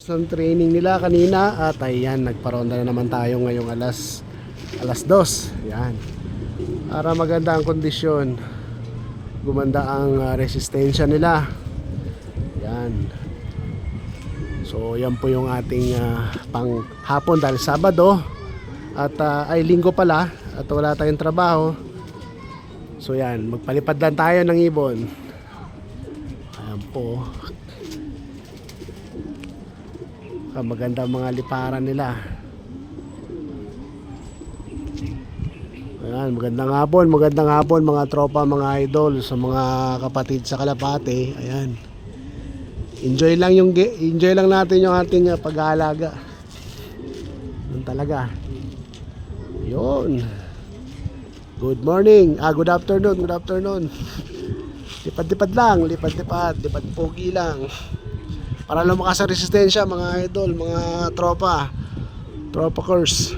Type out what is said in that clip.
ng training nila kanina at ayan, nagparonda na naman tayo ngayong alas 2. Yan. Para maganda ang kondisyon, gumanda ang resistensya nila. Yan. So yan po yung ating panghapon dahil Sabado at ay Linggo pala at wala tayong trabaho. So yan, magpalipad lang tayo ng ibon. Ayan po. Maganda mga liparan nila. Ayan, magandang hapon mga tropa, mga idol, sa mga kapatid sa Kalapate. Ayan. Enjoy lang natin yung ating pag-aalaga. Yun talaga. Yun. Good morning. Good afternoon. Lipad-lipad lang, lipad pogi lang. Para lumakas ang resistensya mga idol, mga tropa course.